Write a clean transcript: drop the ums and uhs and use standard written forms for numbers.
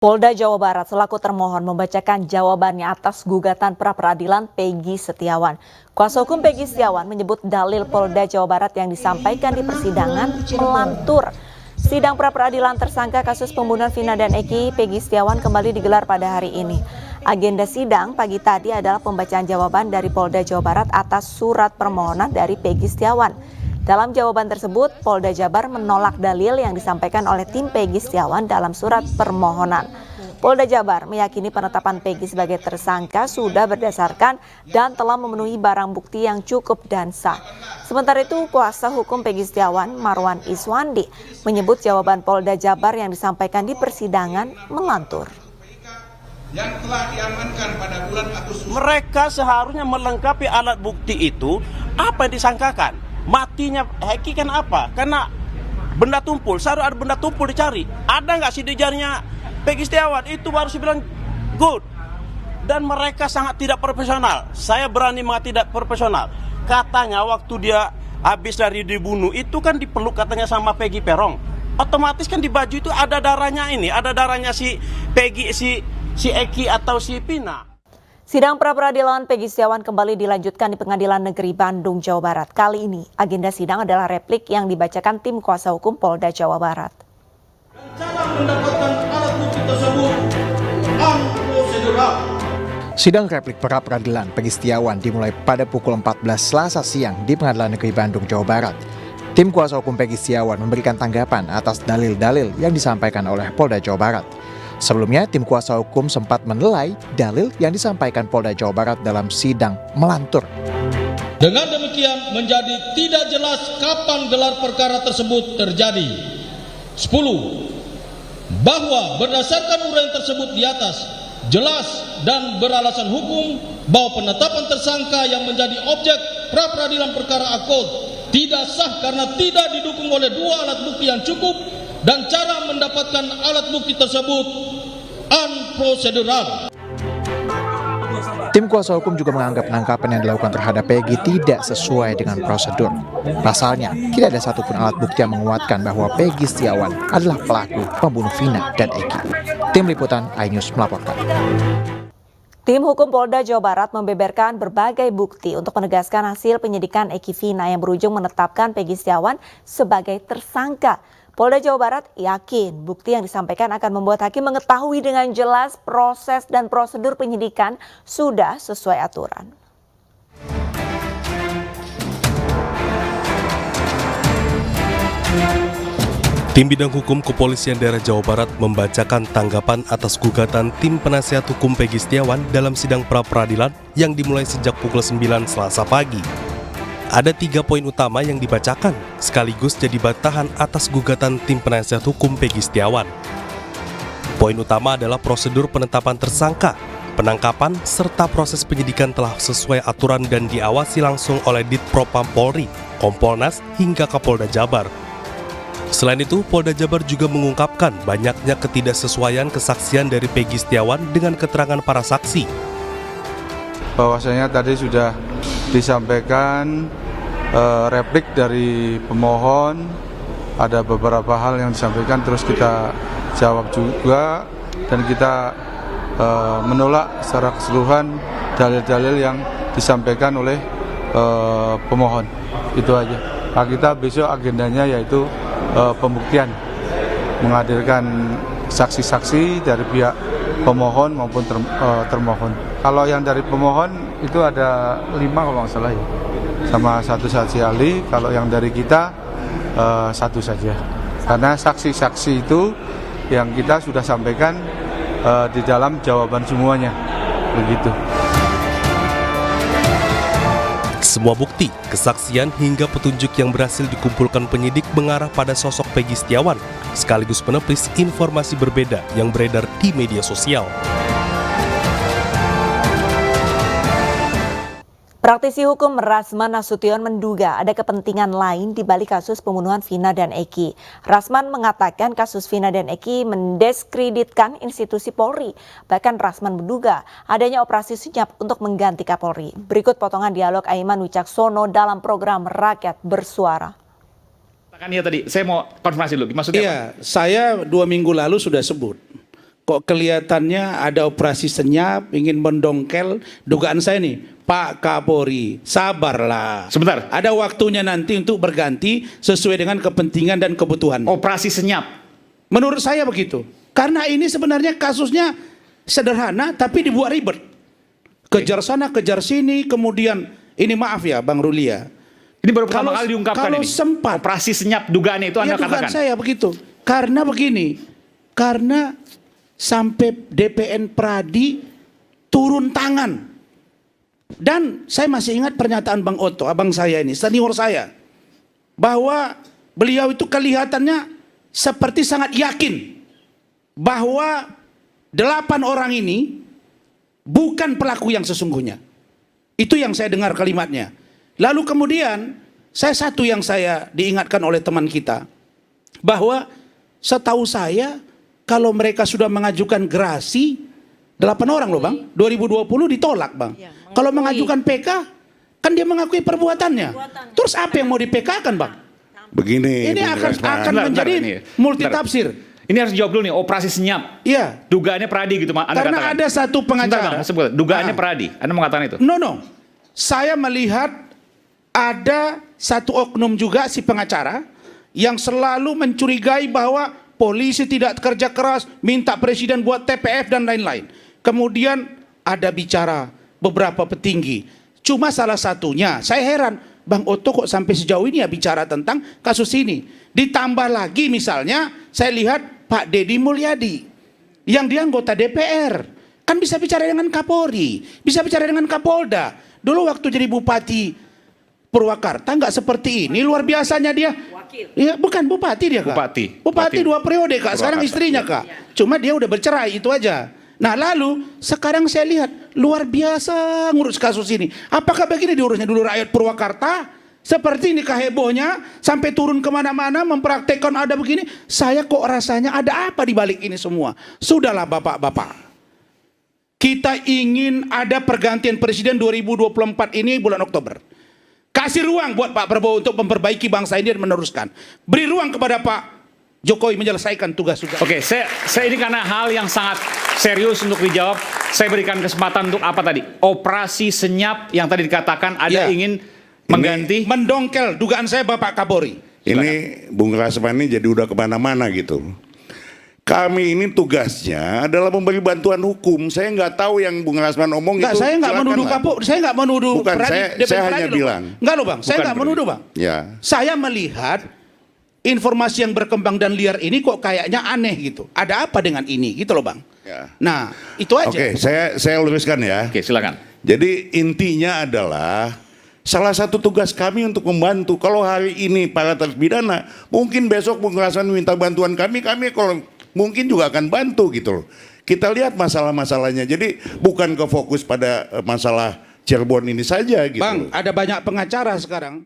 Polda Jawa Barat selaku termohon membacakan jawabannya atas gugatan pra-peradilan Peggy Setiawan. Kuasa hukum Peggy Setiawan menyebut dalil Polda Jawa Barat yang disampaikan di persidangan melantur. Sidang pra-peradilan tersangka kasus pembunuhan Vina dan Eki Peggy Setiawan kembali digelar pada hari ini. Agenda sidang pagi tadi adalah pembacaan jawaban dari Polda Jawa Barat atas surat permohonan dari Peggy Setiawan. Dalam jawaban tersebut, Polda Jabar menolak dalil yang disampaikan oleh tim Peggy Setiawan dalam surat permohonan. Polda Jabar meyakini penetapan Peggy sebagai tersangka sudah berdasarkan dan telah memenuhi barang bukti yang cukup dan sah. Sementara itu, kuasa hukum Peggy Setiawan, Marwan Iswandi, menyebut jawaban Polda Jabar yang disampaikan di persidangan melantur. Yang telah diamankan pada bulan Agustus. Mereka seharusnya melengkapi alat bukti itu apa yang disangkakan. Matinya Eki kan apa? Karena benda tumpul, seharusnya ada benda tumpul dicari. Ada nggak sidik jarinya Peggy Setiawan? Itu baru sih bilang good. Dan mereka sangat tidak profesional. Saya berani mengatakan tidak profesional. Katanya waktu dia habis dari dibunuh itu kan dipeluk katanya sama Peggy Perong. Otomatis kan di baju itu ada darahnya ini, ada darahnya si Peggy, si Eki atau si Pina. Sidang pra-peradilan Peggy Setiawan kembali dilanjutkan di Pengadilan Negeri Bandung, Jawa Barat. Kali ini, agenda sidang adalah replik yang dibacakan tim kuasa hukum Polda Jawa Barat. Cara mendapatkan alat bukti tersebut prosedural. Sidang replik pra-peradilan Peggy Setiawan dimulai pada pukul 14 Selasa siang di Pengadilan Negeri Bandung, Jawa Barat. Tim kuasa hukum Peggy Setiawan memberikan tanggapan atas dalil-dalil yang disampaikan oleh Polda Jawa Barat. Sebelumnya, tim kuasa hukum sempat menilai dalil yang disampaikan Polda Jawa Barat dalam sidang melantur. Dengan demikian menjadi tidak jelas kapan gelar perkara tersebut terjadi. 10. Bahwa berdasarkan uraian tersebut di atas, jelas dan beralasan hukum bahwa penetapan tersangka yang menjadi objek pra-peradilan perkara akut tidak sah karena tidak didukung oleh dua alat bukti yang cukup dan cara mendapatkan alat bukti tersebut unprocedural. Tim kuasa hukum juga menganggap penangkapan yang dilakukan terhadap Peggy tidak sesuai dengan prosedur. Pasalnya, tidak ada satupun alat bukti yang menguatkan bahwa Peggy Setiawan adalah pelaku pembunuh Vina dan Eki. Tim Liputan iNews melaporkan. Tim hukum Polda Jawa Barat membeberkan berbagai bukti untuk menegaskan hasil penyidikan Eki Vina yang berujung menetapkan Peggy Setiawan sebagai tersangka. Polda Jawa Barat yakin bukti yang disampaikan akan membuat hakim mengetahui dengan jelas proses dan prosedur penyidikan sudah sesuai aturan. Tim Bidang Hukum Kepolisian Daerah Jawa Barat membacakan tanggapan atas gugatan tim penasihat hukum Peggy Setiawan dalam sidang pra-peradilan yang dimulai sejak pukul 9 Selasa pagi. Ada 3 poin utama yang dibacakan, sekaligus jadi bantahan atas gugatan tim penasihat hukum Peggy Setiawan. Poin utama adalah prosedur penetapan tersangka, penangkapan, serta proses penyidikan telah sesuai aturan dan diawasi langsung oleh Ditpropam Polri, Kompolnas, hingga Kapolda Jabar. Selain itu, Polda Jabar juga mengungkapkan banyaknya ketidaksesuaian kesaksian dari Peggy Setiawan dengan keterangan para saksi. Bahwasanya tadi sudah disampaikan replik dari pemohon, ada beberapa hal yang disampaikan terus kita jawab juga dan kita menolak secara keseluruhan dalil-dalil yang disampaikan oleh pemohon. Itu aja. Nah, kita besok agendanya yaitu pembuktian, menghadirkan saksi-saksi dari pihak pemohon maupun termohon. Kalau yang dari pemohon itu ada 5 kalau nggak salah ya, sama 1 saksi ahli. Kalau yang dari kita 1 saja. Karena saksi-saksi itu yang kita sudah sampaikan di dalam jawaban semuanya, begitu. Semua bukti, kesaksian hingga petunjuk yang berhasil dikumpulkan penyidik mengarah pada sosok Peggy Setiawan, sekaligus menepis informasi berbeda yang beredar di media sosial. Praktisi hukum Rasman Nasution menduga ada kepentingan lain di balik kasus pembunuhan Vina dan Eki. Rasman mengatakan kasus Vina dan Eki mendiskreditkan institusi Polri. Bahkan Rasman menduga adanya operasi senyap untuk mengganti Kapolri. Berikut potongan dialog Aiman Wicaksono dalam program Rakyat Bersuara. Kan ya tadi, saya mau konfirmasi dulu, maksudnya iya, apa? Saya 2 minggu lalu sudah sebut kok kelihatannya ada operasi senyap, ingin mendongkel. Dugaan saya nih, Pak Kapolri, sabarlah. Sebentar. Ada waktunya nanti untuk berganti sesuai dengan kepentingan dan kebutuhan. Operasi senyap. Menurut saya begitu. Karena ini sebenarnya kasusnya sederhana tapi dibuat ribet. Kejar sana, kejar sini, kemudian ini maaf ya Bang Rulia. Ini baru pertama kali diungkapkan kalau ini. sempat. Operasi senyap dugaannya itu Anda Ya dugaan katakan. saya begitu. Karena begini, karena sampai DPN Pradi turun tangan. Dan saya masih ingat pernyataan Bang Otto, abang saya ini, senior saya, bahwa beliau itu kelihatannya seperti sangat yakin bahwa 8 orang ini bukan pelaku yang sesungguhnya. Itu yang saya dengar kalimatnya. Lalu kemudian satu yang saya diingatkan oleh teman kita, bahwa setahu saya kalau mereka sudah mengajukan gerasi 8 orang loh Bang, 2020 ditolak Bang. Kalau mengajukan PK kan dia mengakui perbuatannya. Terus apa yang mau di-PK-kan Bang? Begini, Ini akan Bentar, menjadi ini. multitafsir. Ini harus dijawab dulu nih, operasi senyap. Iya. Dugaannya Pradi gitu Anda Karena katakan. ada satu pengacara. Sebentar, Bang, dugaannya Pradi. Anda mengatakan itu. No. Saya melihat ada satu oknum juga si pengacara yang selalu mencurigai bahwa polisi tidak kerja keras, minta presiden buat TPF dan lain-lain. Kemudian ada bicara beberapa petinggi. Cuma salah satunya, saya heran, Bang Otto kok sampai sejauh ini ya bicara tentang kasus ini. Ditambah lagi misalnya, saya lihat Pak Deddy Mulyadi, yang dia anggota DPR. Kan bisa bicara dengan Kapolri, bisa bicara dengan Kapolda. Dulu waktu jadi Bupati Purwakarta nggak seperti ini, luar biasanya dia. Iya, bukan bupati dia Kak. Bupati 2 periode Kak, sekarang istrinya Kak. Cuma dia udah bercerai, itu aja. Nah lalu sekarang saya lihat luar biasa ngurus kasus ini. Apakah begini diurusnya dulu rakyat Purwakarta? Seperti ini hebohnya sampai turun kemana-mana mempraktekkan ada begini. Saya kok rasanya ada apa di balik ini semua? Sudahlah bapak-bapak. Kita ingin ada pergantian presiden 2024 ini bulan Oktober. Kasih ruang buat Pak Prabowo untuk memperbaiki bangsa ini dan meneruskan. Beri ruang kepada Pak Jokowi menyelesaikan tugas-tugas. Oke, saya ini karena hal yang sangat serius untuk dijawab, saya berikan kesempatan untuk apa tadi? Operasi senyap yang tadi dikatakan ada ingin mengganti. Mendongkel dugaan saya Bapak Kapolri. Ini Bung Rasman ini jadi udah kemana-mana gitu. Kami ini tugasnya adalah memberi bantuan hukum. Saya nggak tahu yang Bung Rasman omong Nggak, itu. saya nggak menuduh Kapolri, saya nggak menuduh. Bukan, saya hanya bilang. Nggak loh Bang, saya nggak menuduh Bang. Ya. Saya melihat informasi yang berkembang dan liar ini kok kayaknya aneh gitu. Ada apa dengan ini gitu loh Bang. Ya. Nah itu aja. Oke, saya luruskan ya. Oke, silakan. Jadi intinya adalah salah satu tugas kami untuk membantu. Kalau hari ini para terpidana, mungkin besok Bung Rasman minta bantuan kami kalau mungkin juga akan bantu gitu loh. Kita lihat masalah-masalahnya. Jadi bukan ke fokus pada masalah Cirebon ini saja gitu. Bang, ada banyak pengacara sekarang.